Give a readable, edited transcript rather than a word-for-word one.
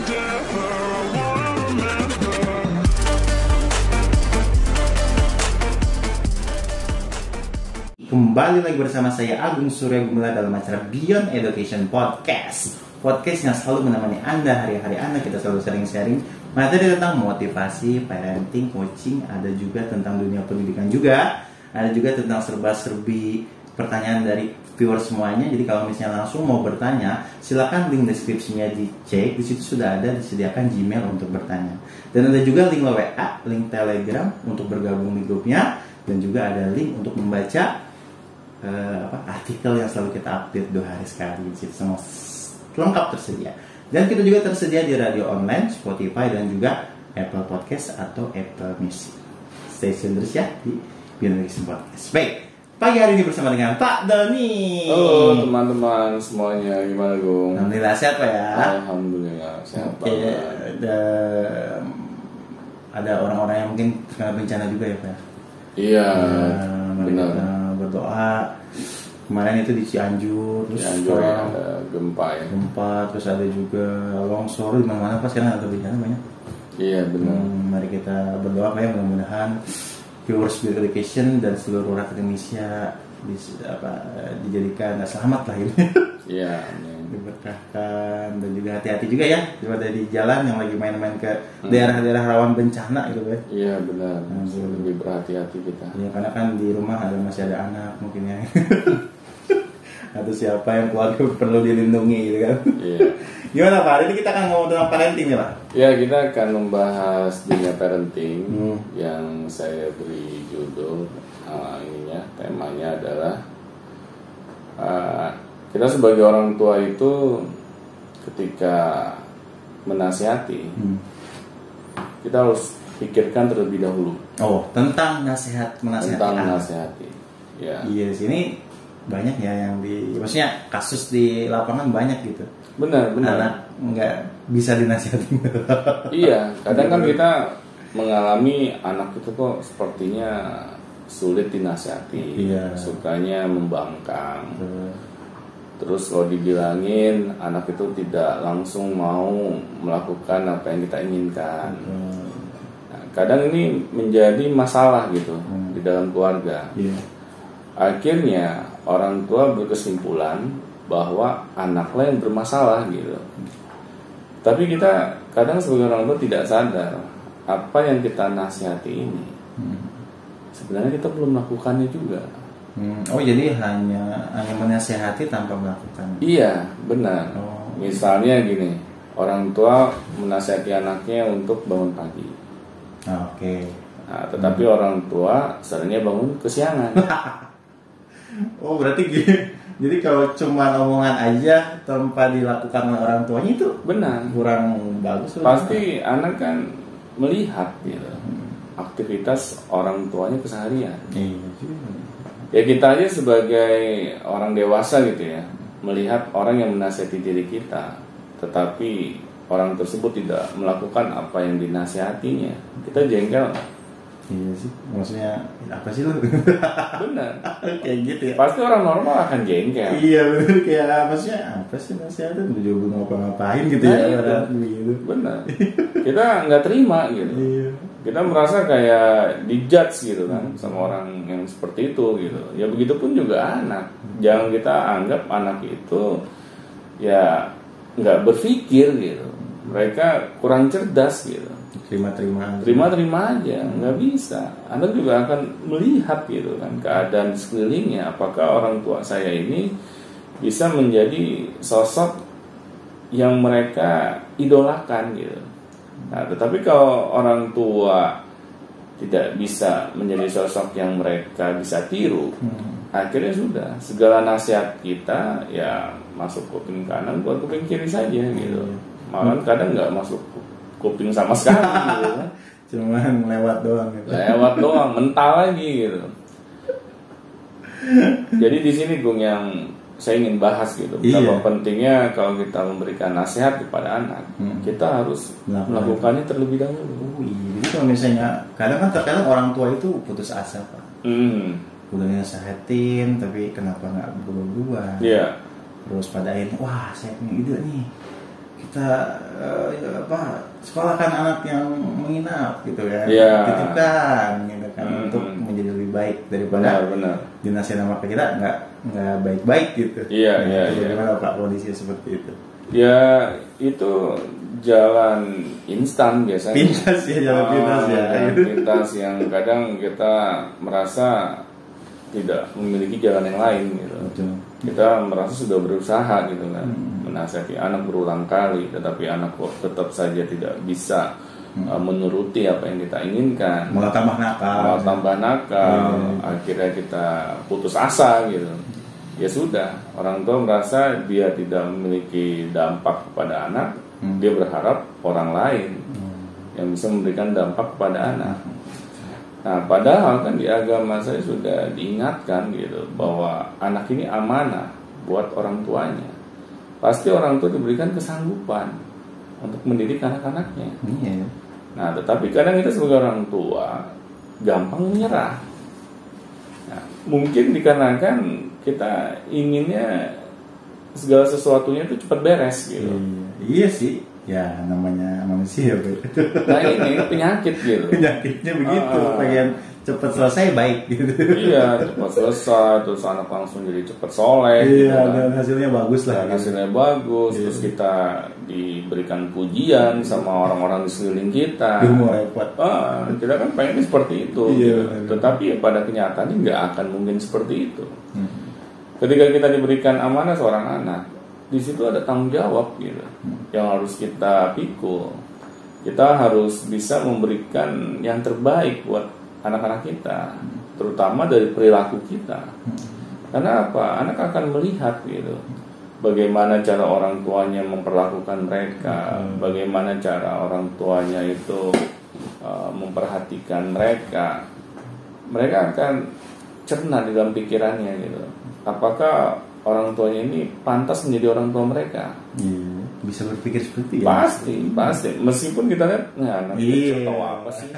Kembali lagi bersama saya Agung Surya Gumula dalam acara Beyond Education Podcast. Podcast yang selalu menemani Anda hari-hari Anda. Kita selalu sharing-sharing materi tentang motivasi, parenting, coaching. Ada juga tentang dunia pendidikan juga. Ada juga tentang serba-serbi pertanyaan dari viewers semuanya. Jadi kalau misalnya langsung mau bertanya, silakan link deskripsinya dicek. Di situ sudah ada disediakan Gmail untuk bertanya. Dan ada juga link WA, link Telegram untuk bergabung di grupnya. Dan juga ada link untuk membaca artikel yang selalu kita update 2 hari sekali. Di situ semua lengkap tersedia. Dan kita juga tersedia di radio online, Spotify dan juga Apple Podcast atau Apple Music. Stay tune terus ya di Beyond Education Podcast. Baik, pagi hari ini bersama dengan Pak Doni. Halo teman-teman semuanya, gimana Gung? Alhamdulillah sehat Pak ya. Alhamdulillah sehat. Oke, ada orang-orang yang mungkin terkena bencana juga ya Pak. Iya, benar. Berdoa. Kemarin itu di Cianjur, terus ya, ada gempa ya. Terus ada juga longsor di mana-mana Pak, sekarang ada bencana banyak. Iya benar. Mari kita berdoa Pak ya, mudah-mudahan viewers Beyond Education dan seluruh rakyat Indonesia dijadikan selamat lah ini. Iya. Diberkahkan dan juga hati-hati juga ya daripada di jalan yang lagi main-main ke daerah-daerah rawan bencana gitu Pak. Iya benar. Lebih berhati-hati kita. Iya, karena kan di rumah masih ada anak mungkin ya. Atau siapa yang keluarga perlu dilindungi gitu kan. Iya. Gimana Pak? Hari ini kita akan ngomong tentang parenting nih Pak. Ya, kita akan membahas dunia parenting yang saya beri judul temanya adalah kita sebagai orang tua itu ketika menasihati kita harus pikirkan terlebih dahulu. Oh, tentang menasihati. Tentang menasihati. Ya. Iya, sini banyak ya yang maksudnya kasus di lapangan banyak gitu. Benar. Anak nggak bisa dinasihati. Iya, kadang kan kita mengalami anak itu kok sepertinya sulit dinasihati. Iya. Sukanya membangkang. Terus kalau dibilangin anak itu tidak langsung mau melakukan apa yang kita inginkan. Nah, kadang ini menjadi masalah gitu di dalam keluarga. Akhirnya orang tua berkesimpulan bahwa anaklah yang bermasalah gitu. Tapi kita kadang sebagai orang tua tidak sadar apa yang kita nasihati ini sebenarnya kita belum melakukannya juga. Oh, jadi hanya menasihati tanpa melakukan. Iya, benar. Misalnya gini, orang tua menasihati anaknya untuk bangun pagi. Oke. Nah, tetapi orang tua seringnya bangun kesiangan. Oh, berarti gini. Jadi kalau cuma omongan aja tanpa dilakukan oleh orang tuanya itu benar, kurang bagus. Pasti anak kan melihat gitu aktivitas orang tuanya keseharian. Ya kita aja sebagai orang dewasa gitu ya, melihat orang yang menasihati diri kita, tetapi orang tersebut tidak melakukan apa yang dinasihatinya, kita jengkel. Iya sih, maksudnya apa sih lu? Benar. Kayak gitu ya. Pasti orang normal akan jengkel. Iya benar, kayak maksudnya apa sih nasihatnya? Lu juga belum ngapa-ngapain gitu ya. Gitu. Benar. Kita nggak terima gitu. Iya. Kita merasa kayak dijudge gitu kan sama orang yang seperti itu gitu. Ya begitupun juga anak. Jangan kita anggap anak itu ya nggak berpikir gitu. Mereka kurang cerdas gitu. Terima aja, nggak bisa. Anak juga akan melihat gitu kan keadaan sekelilingnya. Apakah orang tua saya ini bisa menjadi sosok yang mereka idolakan gitu. Nah, tetapi kalau orang tua tidak bisa menjadi sosok yang mereka bisa tiru, akhirnya sudah segala nasihat kita ya masuk kuping kanan, buat kuping kiri saja gitu. Malah kadang nggak masuk kuping sama sekali gitu. Cuman lewat doang gitu. Lewat doang, mental lagi gitu. Jadi di sini Gung yang saya ingin bahas gitu. Betapa pentingnya kalau kita memberikan nasihat kepada anak, kita harus melakukannya terlebih dahulu. Jadi kalau misalnya kadang orang tua itu putus asa Pak. Udah nasihatin tapi kenapa nggak berubah? Terus pada akhirnya wah saya punya ide nih. kita sekolahkan anak yang menginap gitu kan, titipkan gitu kan, untuk menjadi lebih baik daripada dinasihatin sama kita nggak baik-baik gitu. Bagaimana Pak kondisi seperti itu? Ya itu jalan instan biasanya. Pintas ya, jalan pintas ya. Pintas yang kadang kita merasa tidak memiliki jalan yang lain gitu. Betul. Kita merasa sudah berusaha gitu kan, menasihati anak berulang kali, tetapi anak kok tetap saja tidak bisa menuruti apa yang kita inginkan. Malah tambah nakal. Akhirnya kita putus asa gitu. Ya sudah, orang tua merasa dia tidak memiliki dampak kepada anak, dia berharap orang lain yang bisa memberikan dampak kepada anak. Nah, padahal kan di agama saya sudah diingatkan gitu bahwa anak ini amanah buat orang tuanya. Pasti orang tua diberikan kesanggupan untuk mendidik anak-anaknya. Nah, tetapi kadang kita sebagai orang tua gampang menyerah. Nah, mungkin dikarenakan kita inginnya segala sesuatunya itu cepat beres gitu. Iya sih. Ya namanya manusia. Nah ini penyakit gitu. Penyakitnya begitu, pengen cepat selesai baik gitu. Iya, cepat selesai, terus anak langsung jadi cepat soleh. Iya, gitu, kan. dan hasilnya bagus lah. Dan hasilnya bagus, terus kita diberikan pujian sama orang-orang di sekeliling kita. Mau repot. Kita kan pengennya seperti itu. Gitu. Tetapi pada kenyataannya nggak akan mungkin seperti itu. Ketika kita diberikan amanah seorang anak, di situ ada tanggung jawab gitu, yang harus kita pikul. Kita harus bisa memberikan yang terbaik buat anak-anak kita, terutama dari perilaku kita. Karena apa? Anak akan melihat gitu, bagaimana cara orang tuanya memperlakukan mereka, bagaimana cara orang tuanya itu memperhatikan mereka. Mereka akan cerna di dalam pikirannya gitu. Apakah orang tuanya ini pantas menjadi orang tua mereka? Bisa berpikir seperti itu ya. Pasti. Meskipun kita lihat, anak kita tahu apa sih?